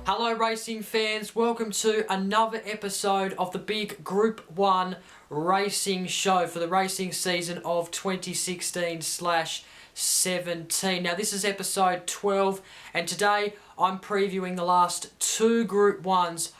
Hello racing fans, welcome to another episode of the big Group 1 racing show for the racing season of 2016/17. Now this is episode 12 and today I'm previewing the last two Group 1s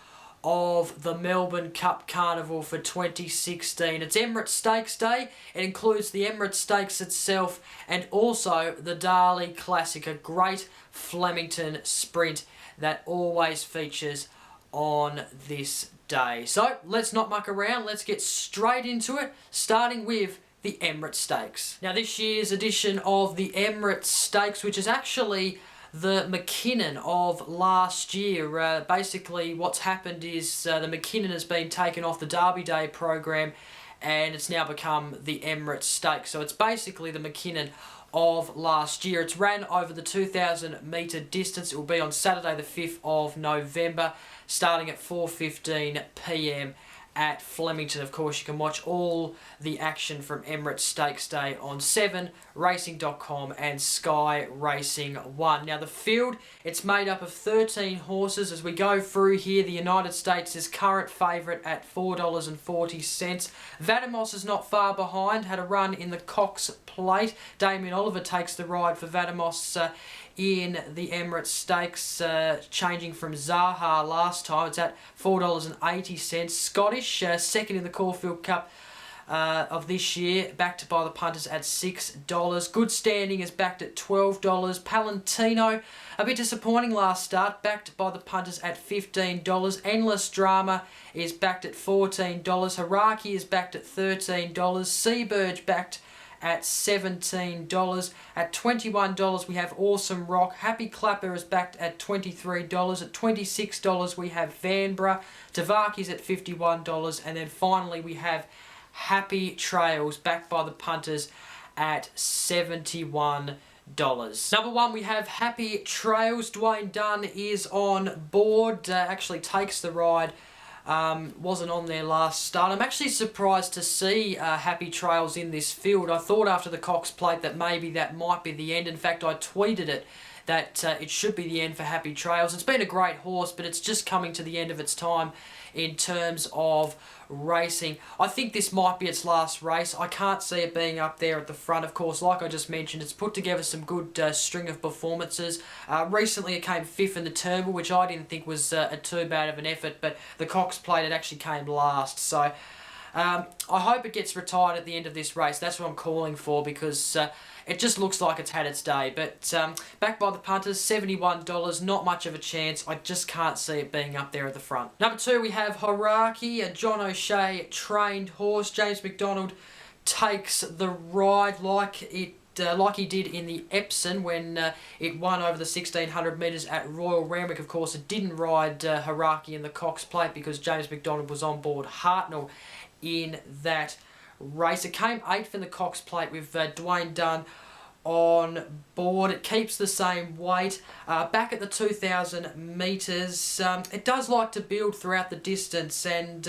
of the Melbourne Cup Carnival for 2016. It's Emirates Stakes Day. It includes the Emirates Stakes itself and also the Darley Classic, a great Flemington sprint that always features on this day. So let's not muck around, let's get straight into it, starting with the Emirates Stakes. Now this year's edition of the Emirates Stakes, which is actually the McKinnon of last year. Basically what's happened is the McKinnon has been taken off the Derby Day program and it's now become the Emirates Stakes. So it's basically the McKinnon of last year. It's ran over the 2,000 metre distance. It will be on Saturday the 5th of November starting at 4:15 p.m. at Flemington. Of course you can watch all the action from Emirates Stakes Day on 7racing.com and Sky Racing 1. Now the field, it's made up of 13 horses. As we go through here, the United States is current favourite at $4.40. Vadamos is not far behind, had a run in the Cox Plate. Damien Oliver takes the ride for Vadamos in the Emirates Stakes, changing from Zaha last time. It's at $4.80. Scottish, second in the Caulfield Cup of this year, backed by the punters at $6. Good Standing is backed at $12. Palantino, a bit disappointing last start, backed by the punters at $15. Endless Drama is backed at $14. Haraki is backed at $13. Seaburge backed at $17. At $21 we have Awesome Rock. Happy Clapper is backed at $23. At $26 we have Vanbrugh. Tavaki's at $51. And then finally we have Happy Trails backed by the punters at $71. Number one, we have Happy Trails. Dwayne Dunn is on board, actually takes the ride. Wasn't on there last start. I'm actually surprised to see Happy Trails in this field. I thought after the Cox Plate that maybe that might be the end. In fact, I tweeted it that it should be the end for Happy Trails. It's been a great horse, but it's just coming to the end of its time in terms of racing. I think this might be its last race. I can't see it being up there at the front. Of course, like I just mentioned, it's put together some good string of performances. Recently it came 5th in the Turnbull, which I didn't think was too bad of an effort, but the Cox Plate, it actually came last. So I hope it gets retired at the end of this race. That's what I'm calling for, because it just looks like it's had its day. But backed by the punters, $71, not much of a chance. I just can't see it being up there at the front. Number two, we have Haraki, a John O'Shea trained horse. James McDonald takes the ride like he did in the Epsom when it won over the 1,600 metres at Royal Randwick. Of course, it didn't ride Haraki in the Cox Plate because James McDonald was on board Hartnell in that race. It came 8th in the Cox Plate with Dwayne Dunn on board. It keeps the same weight. Back at the 2,000 metres, it does like to build throughout the distance, and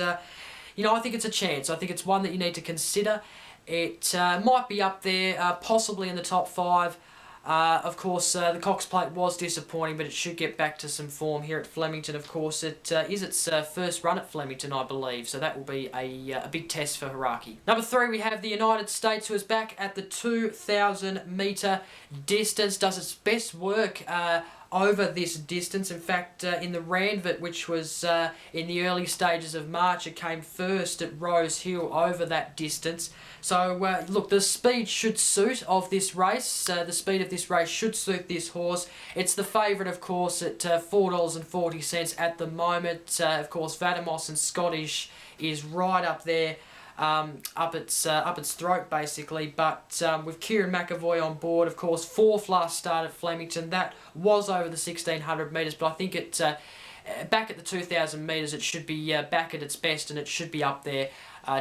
you know, I think it's a chance. I think it's one that you need to consider. It might be up there, possibly in the top 5. Of course, the Cox Plate was disappointing, but it should get back to some form here at Flemington. Of course, it is its first run at Flemington, I believe, so that will be a big test for Haraki. Number 3, we have the United States, who is back at the 2,000 metre distance, does its best work over this distance. In fact, in the Randwick, which was in the early stages of March, it came first at Rose Hill over that distance. So, look, the speed should suit of this race. The speed of this race should suit this horse. It's the favourite, of course, at $4.40 at the moment. Of course, Vadamos and Scottish is right up there. Up its throat basically, but with Kieran McAvoy on board, of course, 4th last start at Flemington. That was over the 1,600 metres, but I think it back at the 2,000 metres, it should be back at its best, and it should be up there,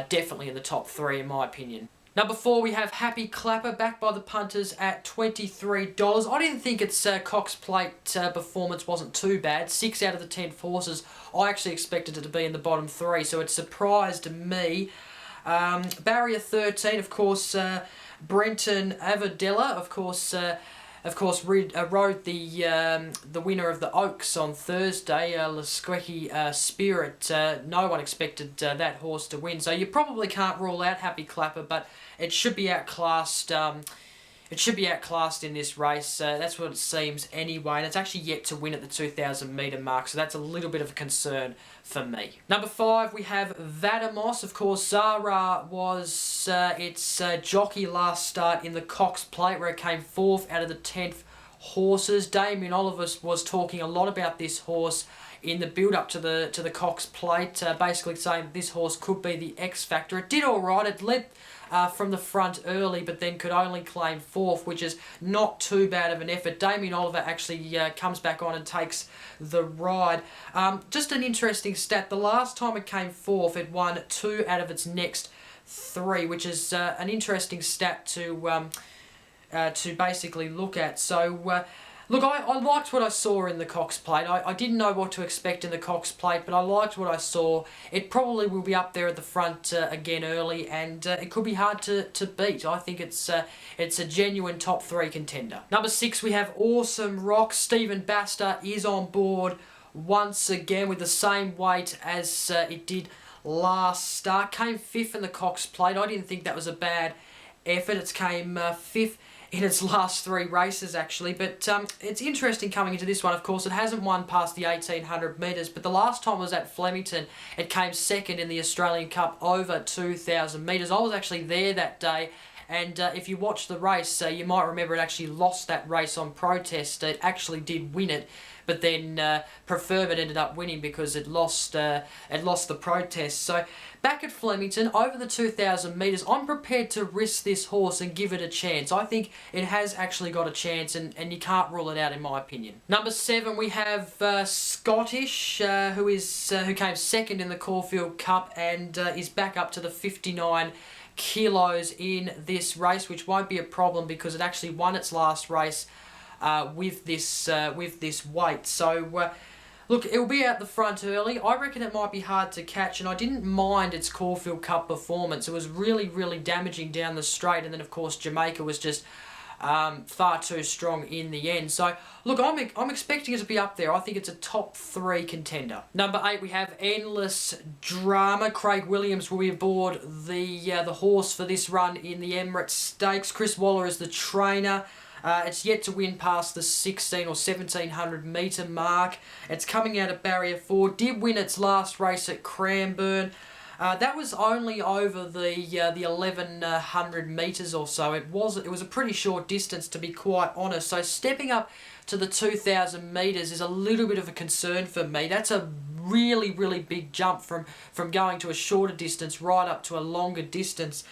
definitely in the top 3 in my opinion. Number 4, we have Happy Clapper, backed by the punters at $23. I didn't think its Cox Plate performance wasn't too bad. 6 out of the 10 horses, I actually expected it to be in the bottom 3, so it surprised me. Barrier 13, of course, Brenton Avadella, of course, rode the winner of the Oaks on Thursday, Lasqueki Spirit. No one expected that horse to win, so you probably can't rule out Happy Clapper, but it should be outclassed. It should be outclassed in this race. That's what it seems anyway, and it's actually yet to win at the 2,000 metre mark, so that's a little bit of a concern for me. Number 5, we have Vadamos. Of course, Zara was its jockey last start in the Cox Plate, where it came 4th out of the 10th horses. Damien Oliver was talking a lot about this horse in the build-up to the Cox Plate, basically saying that this horse could be the X Factor. It did all right. It led from the front early, but then could only claim 4th, which is not too bad of an effort. Damien Oliver actually comes back on and takes the ride. Just an interesting stat, the last time it came 4th, it won 2 out of its next 3, which is an interesting stat to basically look at. So, look, I liked what I saw in the Cox Plate. I didn't know what to expect in the Cox Plate, but I liked what I saw. It probably will be up there at the front again early, and it could be hard to beat. I think it's a genuine top 3 contender. Number 6, we have Awesome Rock. Stephen Baster is on board once again with the same weight as it did last start. Came 5th in the Cox Plate. I didn't think that was a bad effort. It came 5th in its last 3 races actually, but it's interesting coming into this one. Of course, it hasn't won past the 1,800 metres, but the last time it was at Flemington, it came 2nd in the Australian Cup over 2,000 metres. I was actually there that day, and if you watch the race, you might remember it actually lost that race on protest. It actually did win it, but then Preferment ended up winning because it lost the protest. So back at Flemington, over the 2,000 metres, I'm prepared to risk this horse and give it a chance. I think it has actually got a chance, and you can't rule it out in my opinion. Number 7, we have Scottish, who came 2nd in the Caulfield Cup and is back up to the 59 kilos in this race, which won't be a problem because it actually won its last race with this weight. So look, it'll be out the front early. I reckon it might be hard to catch, and I didn't mind its Caulfield Cup performance. It was really, really damaging down the straight, and then of course Jamaica was just far too strong in the end. So look, I'm expecting it to be up there. I think it's a top 3 contender. Number 8, we have Endless Drama. Craig Williams will be aboard the horse for this run in the Emirates Stakes. Chris Waller is the trainer. It's yet to win past the 1,600 or 1,700 metre mark. It's coming out of Barrier 4. Did win its last race at Cranbourne. That was only over the 1,100 metres or so. It was a pretty short distance, to be quite honest. So stepping up to the 2,000 metres is a little bit of a concern for me. That's a really, really big jump from going to a shorter distance right up to a longer distance.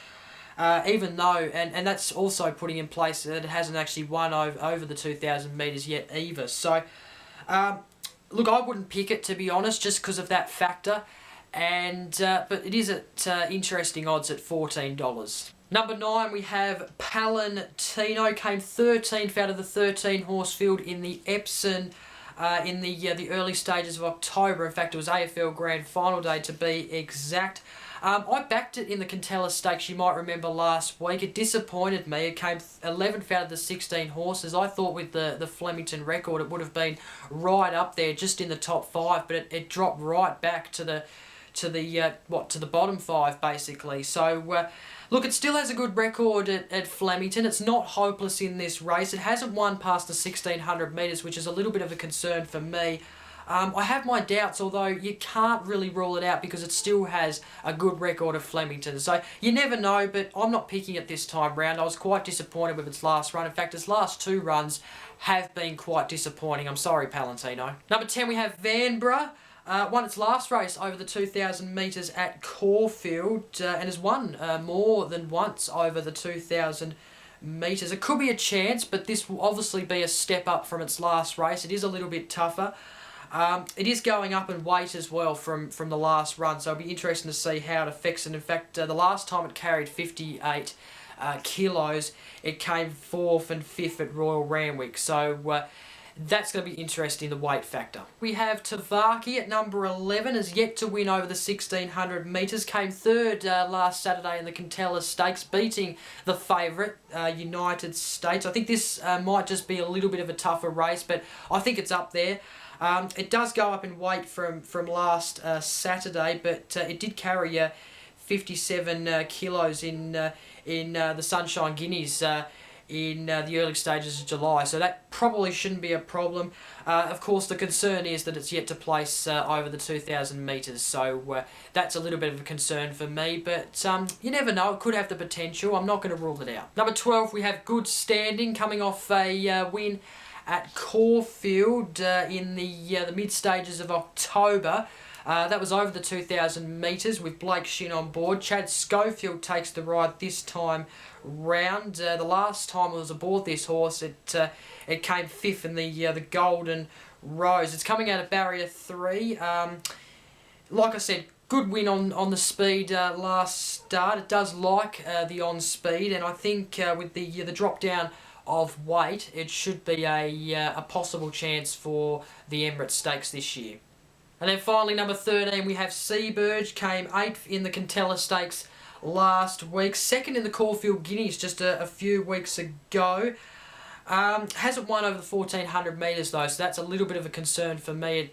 Even though, and that's also putting in place that it hasn't actually won over the 2,000 metres yet either. So, look, I wouldn't pick it, to be honest, just because of that factor. And but it is at interesting odds at $14. Number 9, we have Palantino. Came 13th out of the 13 horse field in the Epsom in the early stages of October. In fact, it was AFL Grand Final day to be exact. I backed it in the Contella Stakes, you might remember last week. It disappointed me. It came 11th out of the 16 horses. I thought with the Flemington record it would have been right up there, just in the top 5, but it dropped right back to the bottom 5 basically. So look, it still has a good record at Flemington. It's not hopeless in this race. It hasn't won past the 1,600 metres, which is a little bit of a concern for me. I have my doubts, although you can't really rule it out because it still has a good record of Flemington. So you never know, but I'm not picking it this time round. I was quite disappointed with its last run. In fact, its last 2 runs have been quite disappointing. I'm sorry, Palantino. Number 10, we have Vanbrugh. Won its last race over the 2,000 metres at Caulfield and has won more than once over the 2,000 metres. It could be a chance, but this will obviously be a step up from its last race. It is a little bit tougher. It is going up in weight as well from the last run, so it'll be interesting to see how it affects it. In fact, the last time it carried 58 kilos, it came 4th and 5th at Royal Randwick, so that's going to be interesting, the weight factor. We have Tavaki at number 11, has yet to win over the 1600 metres, came 3rd last Saturday in the Emirates Stakes, beating the favourite, United States. I think this might just be a little bit of a tougher race, but I think it's up there. It does go up in weight from last Saturday, but it did carry 57 kilos in the Sunshine Guineas in the early stages of July, so that probably shouldn't be a problem. Of course, the concern is that it's yet to place over the 2,000 metres, so that's a little bit of a concern for me, but you never know, it could have the potential. I'm not going to rule it out. Number 12, we have Good Standing, coming off a win at Caulfield in the mid stages of October. That was over the 2,000 metres with Blake Shin on board. Chad Schofield takes the ride this time round. The last time I was aboard this horse, it came 5th in the Golden Rose. It's coming out of barrier 3. Like I said, good win on the speed last start. It does like the on speed, and I think with the drop down of weight, it should be a possible chance for the Emirates Stakes this year. And then finally, number 13, we have Seaburge, came 8th in the Contella Stakes last week, 2nd in the Caulfield Guineas just a few weeks ago. Hasn't won over the 1400 metres though, so that's a little bit of a concern for me.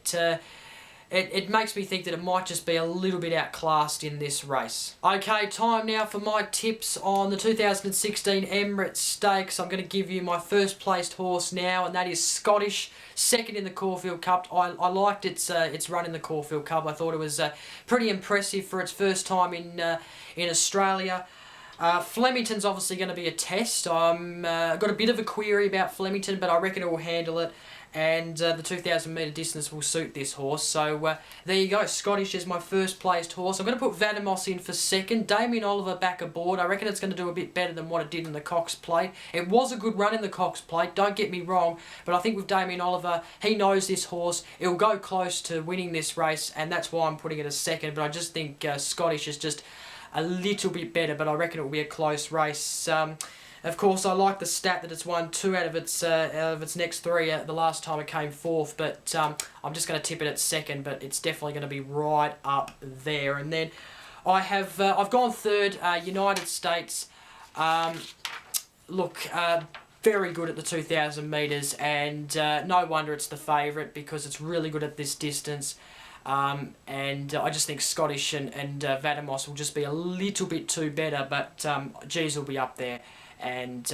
It makes me think that it might just be a little bit outclassed in this race. Okay, time now for my tips on the 2016 Emirates Stakes. I'm going to give you my first placed horse now, and that is Scottish, 2nd in the Caulfield Cup. I liked its run in the Caulfield Cup. I thought it was pretty impressive for its first time in Australia. Flemington's obviously going to be a test. I've got a bit of a query about Flemington, but I reckon it will handle it. And the 2,000 metre distance will suit this horse. So there you go. Scottish is my first placed horse. I'm going to put Vademos in for 2nd. Damien Oliver back aboard. I reckon it's going to do a bit better than what it did in the Cox Plate. It was a good run in the Cox Plate, don't get me wrong. But I think with Damien Oliver, he knows this horse. It will go close to winning this race, and that's why I'm putting it as 2nd. But I just think Scottish is just a little bit better, but I reckon it will be a close race. Of course, I like the stat that it's won 2 out of its next 3 the last time it came 4th, but I'm just going to tip it at 2nd, but it's definitely going to be right up there. And then I've gone 3rd, United States. Look, very good at the 2,000 metres, and no wonder it's the favourite because it's really good at this distance. And I just think Scottish and Vademos will just be a little bit too better, but G's will be up there. And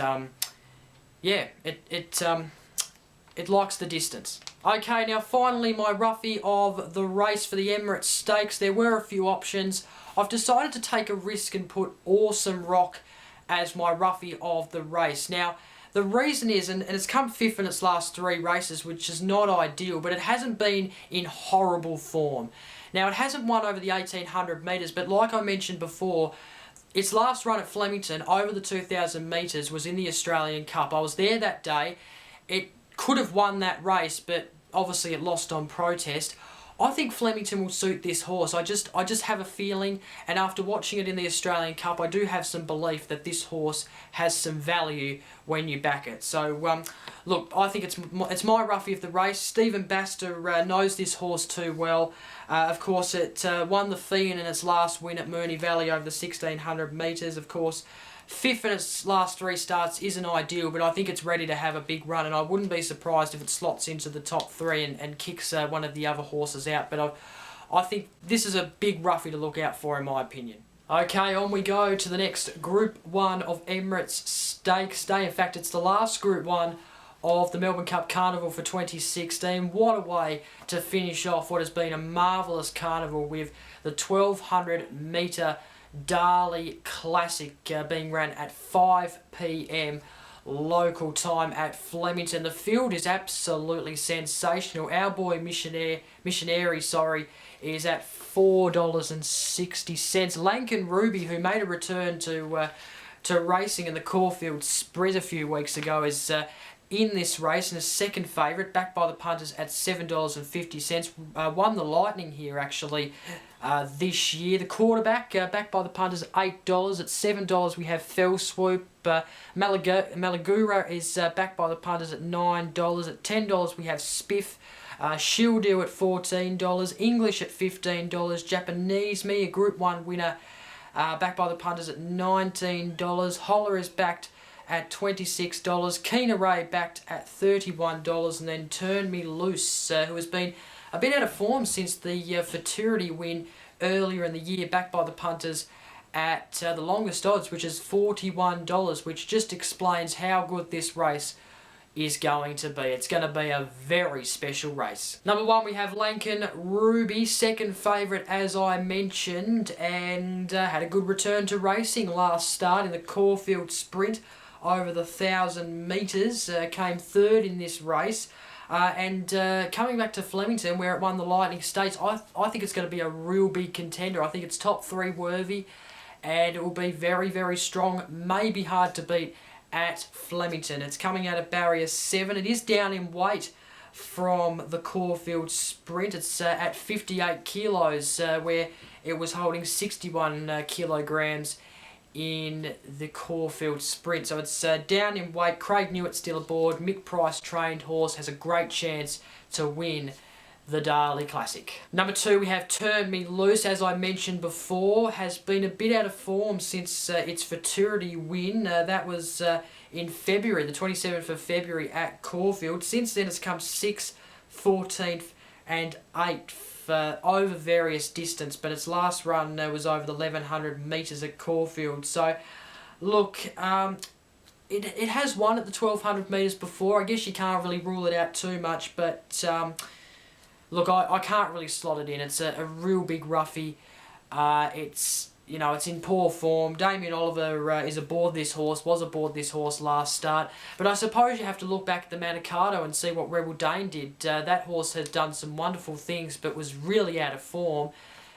yeah, it likes the distance. Okay, now finally my roughie of the race for the Emirates Stakes. There were a few options. I've decided to take a risk and put Awesome Rock as my roughie of the race. Now, the reason is, and it's come 5th in its last 3 races, which is not ideal, but it hasn't been in horrible form. Now, it hasn't won over the 1800 metres, but like I mentioned before, its last run at Flemington over the 2,000 metres was in the Australian Cup. I was there that day. It could have won that race, but obviously it lost on protest. I think Flemington will suit this horse. I just have a feeling, and after watching it in the Australian Cup, I do have some belief that this horse has some value when you back it. So, look, I think it's my roughie of the race. Stephen Baster knows this horse too well. Of course, it won the Fian in its last win at Moonee Valley over the 1,600 metres. Of course, 5th in its last 3 starts isn't ideal, but I think it's ready to have a big run, and I wouldn't be surprised if it slots into the top 3 and kicks one of the other horses out. But I think this is a big roughie to look out for, in my opinion. Okay, on we go to the next Group 1 of Emirates Stakes Day. In fact, it's the last Group 1 of the Melbourne Cup Carnival for 2016. What a way to finish off what has been a marvellous carnival with the 1,200 metre Darley Classic being run at 5 p.m. local time at Flemington. The field is absolutely sensational. Our boy Missionary, is at $4.60. Lankan Ruby, who made a return to racing in the Caulfield Sprint a few weeks ago, is in this race and a second favourite, backed by the punters at $7.50. Won the Lightning here actually this year. The quarterback, backed by the punters at $8. At $7 we have Fell Swoop. Malagura is backed by the punters at $9. At $10 we have Spiff. Shield Deal at $14. English at $15. Japanese Me, a Group 1 winner, backed by the punters at $19. Holler is backed at $26. Keener Ray backed at $31. And then Turn Me Loose, who has been a bit out of form since the Futurity win earlier in the year, backed by the punters at the longest odds, which is $41, which just explains how good this race is going to be. It's going to be a very special race. Number 1, we have Lincoln Ruby, second favourite as I mentioned, and had a good return to racing last start in the Caulfield Sprint over the 1,000 metres. Came third in this race. And coming back to Flemington, where it won the Lightning Stakes, I think it's going to be a real big contender. I think it's top 3 worthy, and it will be very, very strong. Maybe hard to beat at Flemington. It's coming out of barrier 7. It is down in weight from the Caulfield Sprint. It's at 58 kilos, where it was holding 61 kilograms in the Caulfield Sprint. So it's down in weight. Craig Newitt's still aboard. Mick Price, trained horse, has a great chance to win the Darley Classic. Number 2, we have Turn Me Loose. As I mentioned before, has been a bit out of form since its Futurity win. That was in February, the 27th of February at Caulfield. Since then, it's come 6th, 14th and 8th over various distance, but its last run was over the 1,100 metres at Caulfield. So, look, it has won at the 1,200 metres before. I guess you can't really rule it out too much, but look, I can't really slot it in. It's a real big roughie. It's in poor form. Damien Oliver is aboard this horse, was aboard this horse last start. But I suppose you have to look back at the Manicato and see what Rebel Dane did. That horse has done some wonderful things, but was really out of form,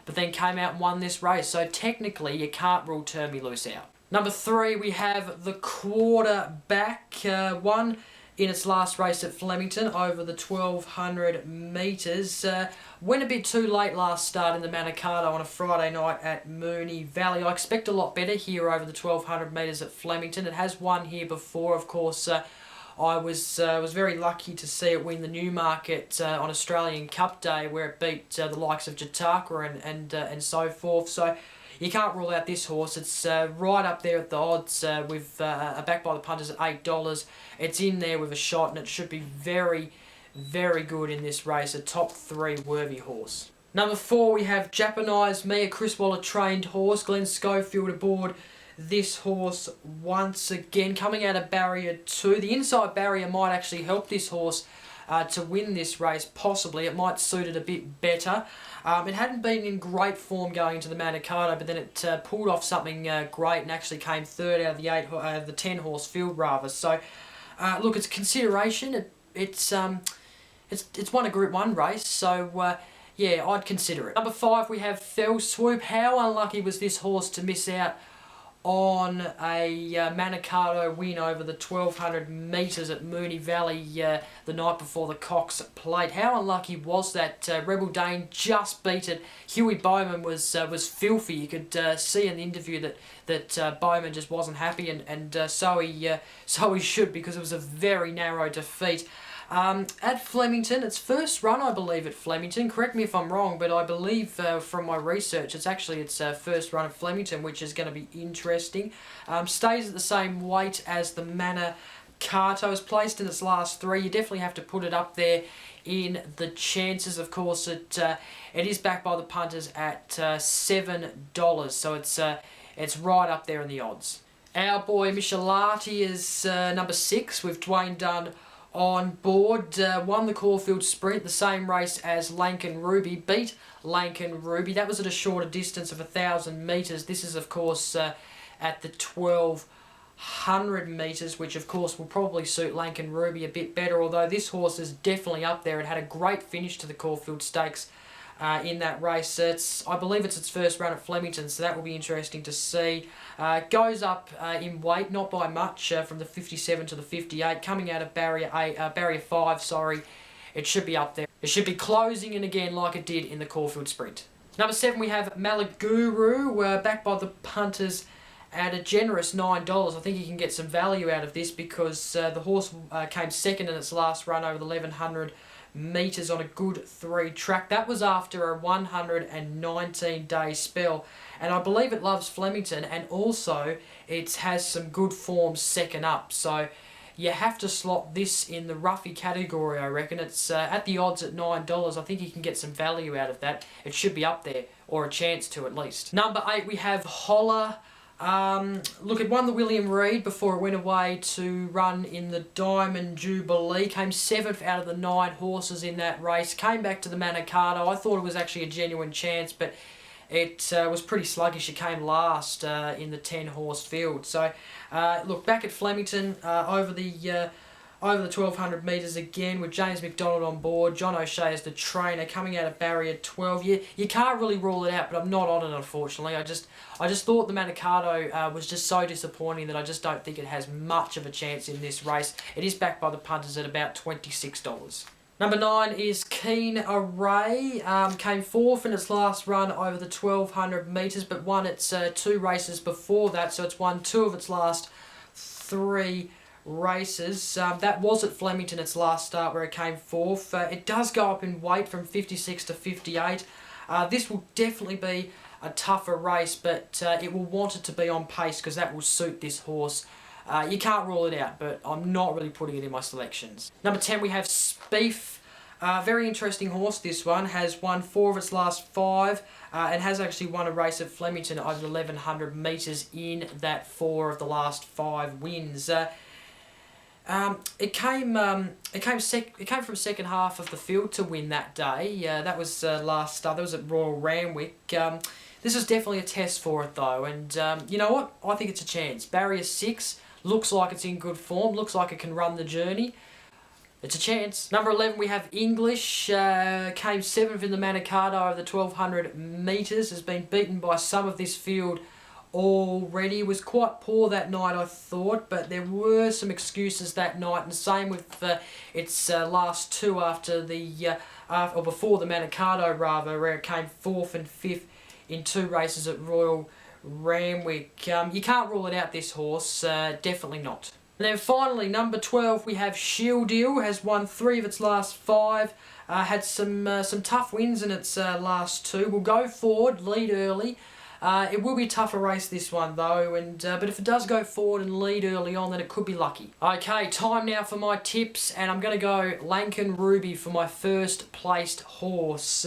but then came out and won this race. So technically, you can't rule Turn Me Loose out. Number 3, we have the quarterback. Won in its last race at Flemington over the 1,200 metres. Went a bit too late last start in the Manicato on a Friday night at Moonee Valley. I expect a lot better here over the 1,200 metres at Flemington. It has won here before, of course. I was very lucky to see it win the Newmarket on Australian Cup Day, where it beat the likes of Jataka and so forth. So you can't rule out this horse. It's right up there at the odds with a back by the punters at $8. It's in there with a shot, and it should be very, very good in this race. A top 3 worthy horse. Number 4, we have Japanese Me, a Chris Waller trained horse. Glenn Schofield aboard this horse once again. Coming out of barrier 2. The inside barrier might actually help this horse to win this race, possibly. It might suit it a bit better. It hadn't been in great form going into the Manicato, but then it pulled off something great and actually came third out of the 10 horse field rather. So look, it's consideration. It's won a Group 1 race, so yeah, I'd consider it. Number 5, we have Fell Swoop. How unlucky was this horse to miss out on a Manicato win over the 1,200 metres at Moonee Valley the night before the Cox Plate? How unlucky was that? Rebel Dane just beat it. Huey Bowman was filthy. You could see in the interview that Bowman just wasn't happy, and so he should, because it was a very narrow defeat. At Flemington, its first run, I believe, at Flemington. Correct me if I'm wrong, but I believe from my research, it's actually its first run at Flemington, which is going to be interesting. Stays at the same weight as the Manicato. Is placed in its last 3. You definitely have to put it up there in the chances. Of course, it is backed by the punters at $7, so it's right up there in the odds. Our boy Michelati is number 6 with Dwayne Dunn on board. Won the Caulfield Sprint, the same race as Lincoln Ruby, beat Lincoln Ruby. That was at a shorter distance of 1,000 metres. This is, of course, at the 1,200 metres, which, of course, will probably suit Lincoln Ruby a bit better, although this horse is definitely up there. It had a great finish to the Caulfield Stakes in that race. I believe it's its first run at Flemington, so that will be interesting to see. Goes up in weight, not by much, from the 57 to the 58, coming out of barrier 5, sorry. It should be up there. It should be closing in again like it did in the Caulfield Sprint. Number 7, we have Malaguru, backed by the punters at a generous $9. I think you can get some value out of this because the horse came second in its last run over the 1100 metres on a good 3 track. That was after a 119-day spell, and I believe it loves Flemington, and also it has some good form second up. So you have to slot this in the roughy category, I reckon. It's at the odds at $9. I think you can get some value out of that. It should be up there, or a chance to at least. Number 8, we have Holler. Look, it won the William Reid before it went away to run in the Diamond Jubilee. Came 7th out of the 9 horses in that race. Came back to the Manicato. I thought it was actually a genuine chance, but it was pretty sluggish. It came last in the 10-horse field. So, look, back at Flemington over the 1200 metres again with James McDonald on board. John O'Shea as the trainer, coming out of barrier 12. You can't really rule it out, but I'm not on it, unfortunately. I just thought the Manicato was just so disappointing that I just don't think it has much of a chance in this race. It is backed by the punters at about $26. Number 9 is Keen Array. Came 4th in its last run over the 1200 metres, but won its 2 races before that, so it's won 2 of its last 3 races. That was at Flemington, its last start, where it came 4th. It does go up in weight from 56 to 58. This will definitely be a tougher race, but it will want it to be on pace because that will suit this horse. You can't rule it out, but I'm not really putting it in my selections. Number 10, we have Spieth. Very interesting horse, this one. Has won 4 of its last 5 and has actually won a race at Flemington over the 1100 metres in that 4 of the last 5 wins. It came from second half of the field to win that day. That was last start. That was at Royal Randwick. This is definitely a test for it though, and you know what? I think it's a chance. Barrier 6 looks like it's in good form. Looks like it can run the journey. It's a chance. Number 11, we have English. Came 7th in the Manicato over the 1200 metres. Has been beaten by some of this field already. Was quite poor that night, I thought, but there were some excuses that night, and same with its last 2 after the or before the Manicato rather, where it came 4th and 5th in 2 races at Royal Randwick. You can't rule it out, this horse, definitely not. And then finally, number 12, we have Shieldill. Has won 3 of its last 5. Had some tough wins in its last 2. Will go forward, lead early. It will be a tougher race, this one though, and but if it does go forward and lead early on, then it could be lucky. Okay, time now for my tips, and I'm going to go Lankan Ruby for my first placed horse.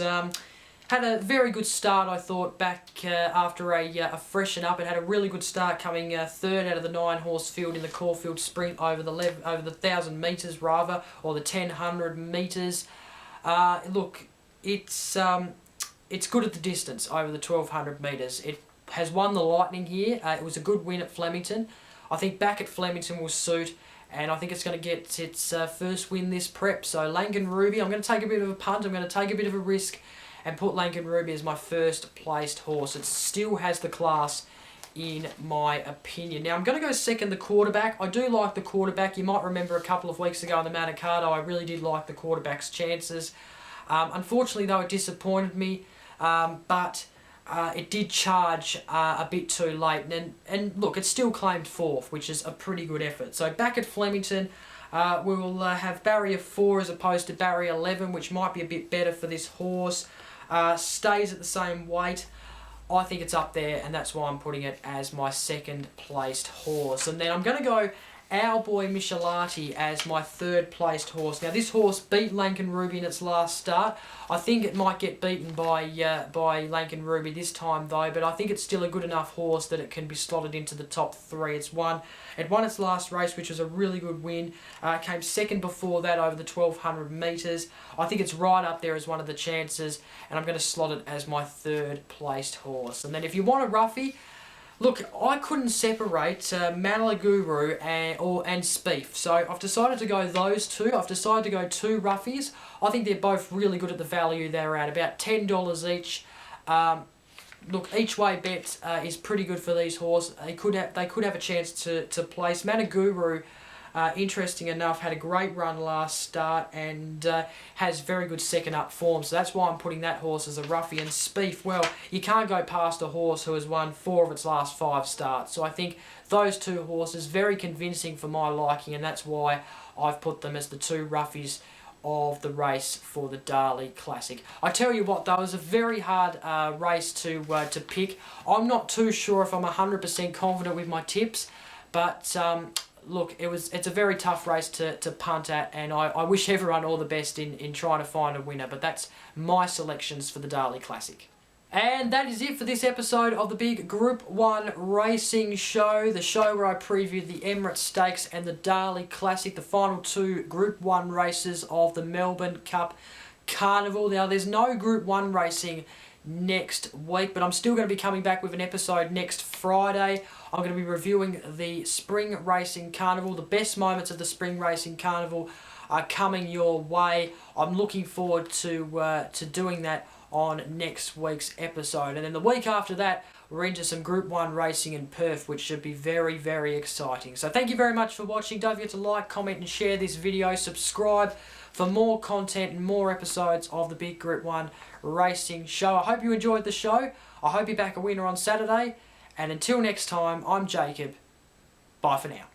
Had a very good start, I thought, back after a freshen up. It had a really good start, coming 3rd out of the 9-horse field in the Caulfield Sprint over the 1,000 metres rather, or the 1,000 metres. Look, it's good at the distance over the 1,200 metres. It has won the Lightning here. It was a good win at Flemington. I think back at Flemington will suit, and I think it's going to get its first win this prep. So Lankan Ruby, I'm going to take a bit of a punt. I'm going to take a bit of a risk and put Lankan Ruby as my first placed horse. It still has the class, in my opinion. Now I'm going to go second, the quarterback. I do like the quarterback. You might remember a couple of weeks ago in the Manicato, I really did like the quarterback's chances. Unfortunately though, it disappointed me, but it did charge a bit too late. And look, it still claimed 4th, which is a pretty good effort. So back at Flemington, we will have barrier 4 as opposed to barrier 11, which might be a bit better for this horse. Stays at the same weight. I think it's up there, and that's why I'm putting it as my second placed horse. And then I'm going to go Our Boy Michelati as my 3rd placed horse. Now this horse beat Lankan Ruby in its last start. I think it might get beaten by Lankan Ruby this time though, but I think it's still a good enough horse that it can be slotted into the top 3. It won its last race, which was a really good win. Came 2nd before that over the 1,200 metres. I think it's right up there as one of the chances, and I'm going to slot it as my 3rd placed horse. And then if you want a roughie, Look, I couldn't separate Malaguru and Spieth, so I've decided to go those two. I've decided to go two roughies. I think they're both really good at the value they're at, about $10 each. Look, each way bet is pretty good for these horses. They could have a chance to place. Malaguru, interesting enough, had a great run last start and has very good second up form. So that's why I'm putting that horse as a roughie. And Spieth, well, you can't go past a horse who has won 4 of its last 5 starts. So I think those two horses, very convincing for my liking, and that's why I've put them as the two roughies of the race for the Darley Classic. I tell you what though, it was a very hard race to pick. I'm not too sure if I'm 100% confident with my tips, but look, it's a very tough race to punt at, and I wish everyone all the best in trying to find a winner, but that's my selections for the Darley Classic. And that is it for this episode of the big Group 1 racing show, the show where I previewed the Emirates Stakes and the Darley Classic, the final 2 Group 1 races of the Melbourne Cup Carnival. Now, there's no Group 1 racing next week, but I'm still going to be coming back with an episode next Friday. I'm going to be reviewing the Spring Racing Carnival. The best moments of the Spring Racing Carnival are coming your way. I'm looking forward to doing that on next week's episode. And then the week after that, we're into some Group 1 racing in Perth, which should be very, very exciting. So thank you very much for watching. Don't forget to like, comment and share this video. Subscribe for more content and more episodes of the big Group 1 racing show. I hope you enjoyed the show. I hope you back a winner on Saturday. And until next time, I'm Jacob. Bye for now.